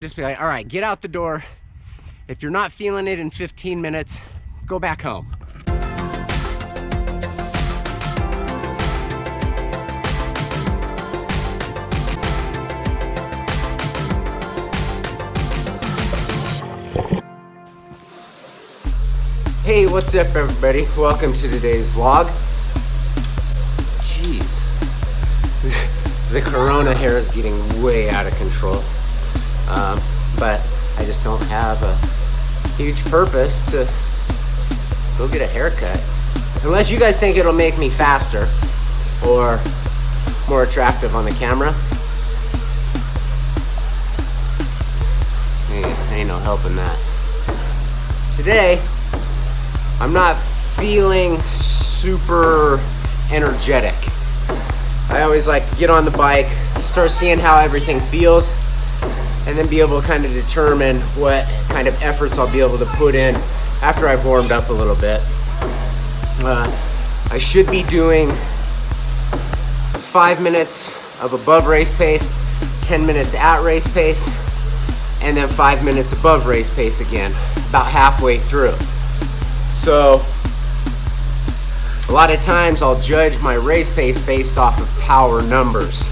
Just be like, all right, get out the door. If you're not feeling it in 15 minutes, go back home. Hey, what's up everybody? Welcome to today's vlog. Jeez. The corona here is getting way out of control. But I just don't have a huge purpose to go get a haircut. Unless you guys think it'll make me faster or more attractive on the camera. Ain't no helping that. Today, I'm not feeling super energetic. I always like to get on the bike, start seeing how everything feels, and then be able to kind of determine what kind of efforts I'll be able to put in after I've warmed up a little bit. I should be doing 5 minutes of above race pace, 10 minutes at race pace, and then 5 minutes above race pace again, about halfway through. So a lot of times I'll judge my race pace based off of power numbers.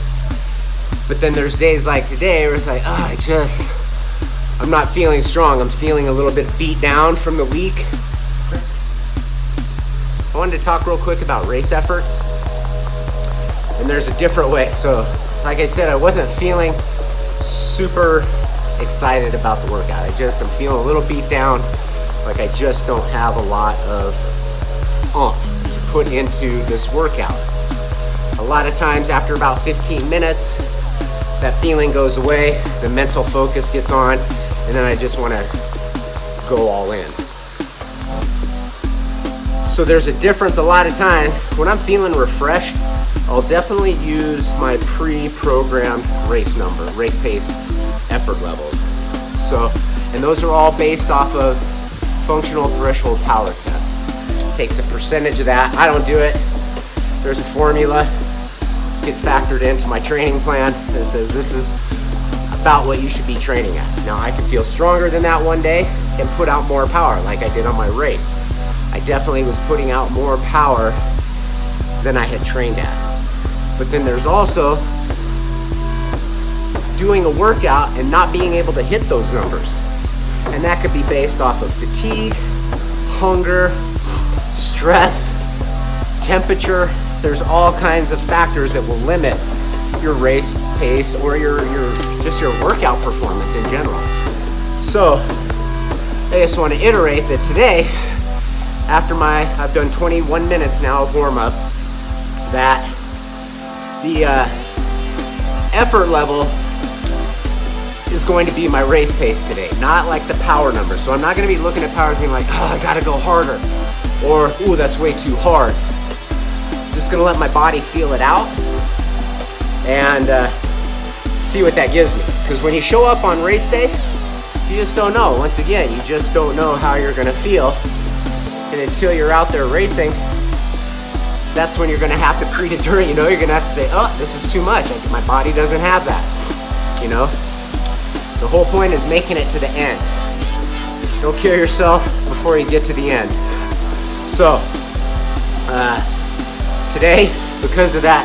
But then there's days like today where it's like, I'm not feeling strong. I'm feeling a little bit beat down from the week. I wanted to talk real quick about race efforts. And there's a different way. So, like I said, I wasn't feeling super excited about the workout. I'm feeling a little beat down. Like I just don't have a lot of oomph to put into this workout. A lot of times after about 15 minutes, that feeling goes away, the mental focus gets on, and then I just want to go all in. So there's a difference a lot of time. When I'm feeling refreshed, I'll definitely use my pre-programmed race number, race pace, effort levels. So, and those are all based off of functional threshold power tests. Takes a percentage of that. I don't do it. There's a formula. Gets factored into my training plan that says this is about what you should be training at. Now I can feel stronger than that one day and put out more power like I did on my race. I definitely was putting out more power than I had trained at. But then there's also doing a workout and not being able to hit those numbers. And that could be based off of fatigue, hunger, stress, temperature. There's all kinds of factors that will limit your race pace or your workout performance in general. So I just want to iterate that today, after I've done 21 minutes now of warm up, that the effort level is going to be my race pace today, not like the power numbers. So I'm not going to be looking at power and being like, I gotta go harder, or ooh, that's way too hard. Just gonna let my body feel it out and see what that gives me. Because when you show up on race day, you just don't know. Once again, you just don't know how you're gonna feel. And until you're out there racing, that's when you're gonna have to predetermine, you're gonna have to say, oh, this is too much. My body doesn't have that, The whole point is making it to the end. Don't kill yourself before you get to the end. So, today, because of that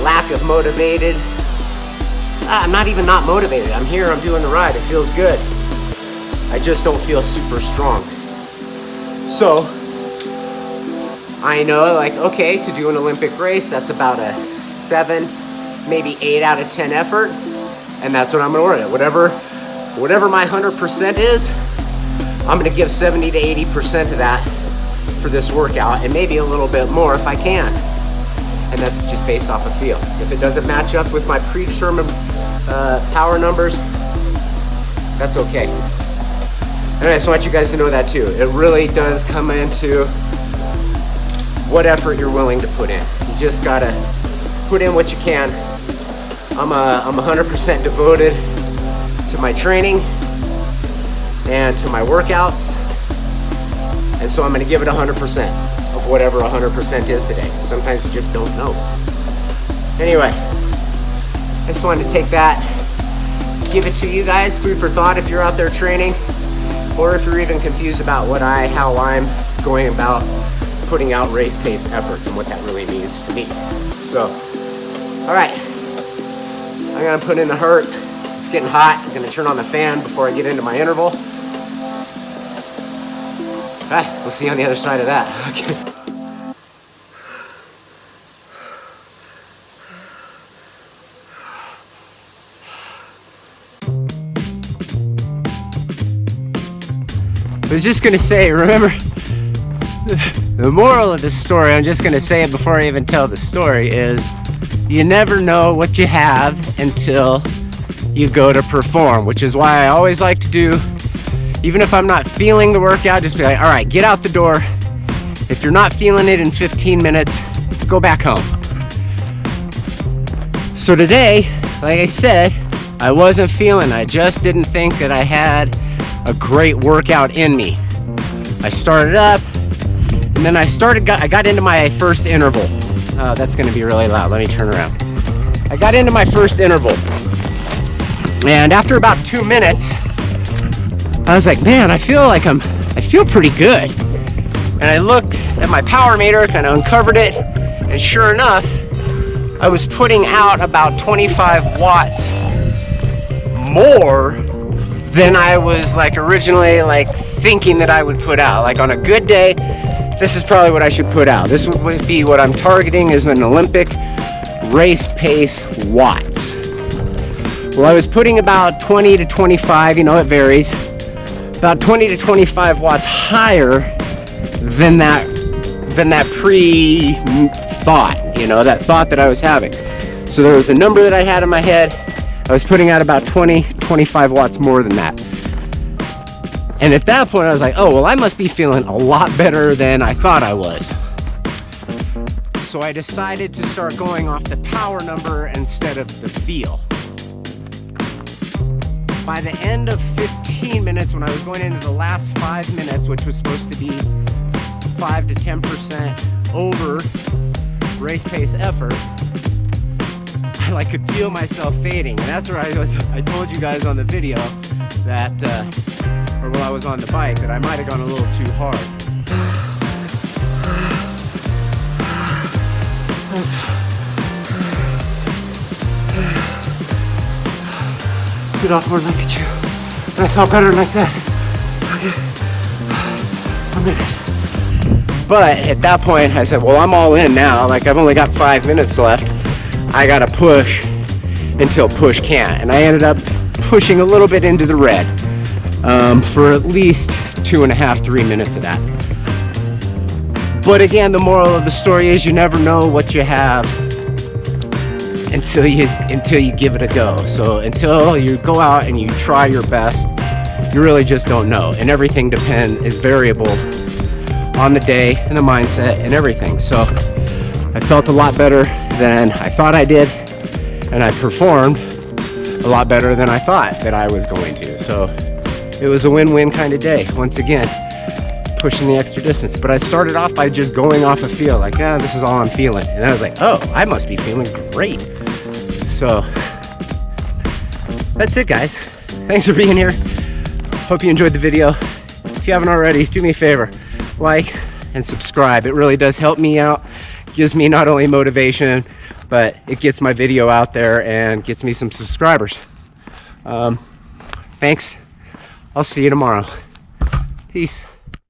lack of motivated, I'm not even not motivated. I'm here, I'm doing the ride, it feels good. I just don't feel super strong. So, I know, okay, to do an Olympic race, that's about a 7, maybe 8 out of 10 effort, and that's what I'm gonna work at. Whatever my 100% is, I'm gonna give 70 to 80% of that for this workout, and maybe a little bit more if I can. And that's just based off of feel. If it doesn't match up with my predetermined power numbers, that's okay. And I just want you guys to know that too. It really does come into what effort you're willing to put in. You just gotta put in what you can. I'm 100% devoted to my training and to my workouts. And so I'm gonna give it 100% of whatever 100% is today. Sometimes you just don't know. Anyway, I just wanted to take that give it to you guys, food for thought if you're out there training, or if you're even confused about how I'm going about putting out race pace efforts and what that really means to me. So, all right, I'm gonna put in the hurt. It's getting hot. I'm gonna turn on the fan before I get into my interval. All right, we'll see you on the other side of that. Okay. I was just gonna say, remember, the moral of this story, I'm just gonna say it before I even tell the story, is you never know what you have until you go to perform, which is why I always like to do, even if I'm not feeling the workout, just be like, all right, get out the door. If you're not feeling it in 15 minutes, go back home. So today, like I said, I wasn't feeling, I just didn't think that I had a great workout in me. I started up, and then I got into my first interval. That's gonna be really loud, let me turn around. I got into my first interval, and after about 2 minutes, I was like, man, I feel pretty good. And I looked at my power meter, kind of uncovered it, and sure enough, I was putting out about 25 watts more than I was originally thinking that I would put out. Like on a good day, this is probably what I should put out. This would be what I'm targeting as an Olympic race pace watts. Well, I was putting about 20 to 25, it varies, about 20 to 25 watts higher than that pre-thought, that thought that I was having. So there was a number that I had in my head. I was putting out about 20, 25 watts more than that. And at that point I was like, oh, well, I must be feeling a lot better than I thought I was. So I decided to start going off the power number instead of the feel. By the end of 15 minutes, when I was going into the last 5 minutes, which was supposed to be 5 to 10% over race pace effort, I could feel myself fading. And that's where I told you guys on the video that, or while I was on the bike, that I might have gone a little too hard. Get off more, look at you. And I felt better than I said. Okay. 1 minute. But at that point, I said, well, I'm all in now. I've only got 5 minutes left. I gotta push until push can't. And I ended up pushing a little bit into the red for at least 2.5, 3 minutes of that. But again, the moral of the story is you never know what you have until you give it a go. So until you go out and you try your best, you really just don't know. And everything is variable on the day and the mindset and everything. So I felt a lot better than I thought I did, and I performed a lot better than I thought that I was going to. So it was a win-win kind of day. Once again, pushing the extra distance. But I started off by just going off a feel, this is all I'm feeling. And I was like, oh, I must be feeling great. So that's it, guys. Thanks for being here. Hope you enjoyed the video. If you haven't already, do me a favor, like and subscribe. It really does help me out. Gives me not only motivation, but it gets my video out there and gets me some subscribers. Thanks. I'll see you tomorrow. Peace.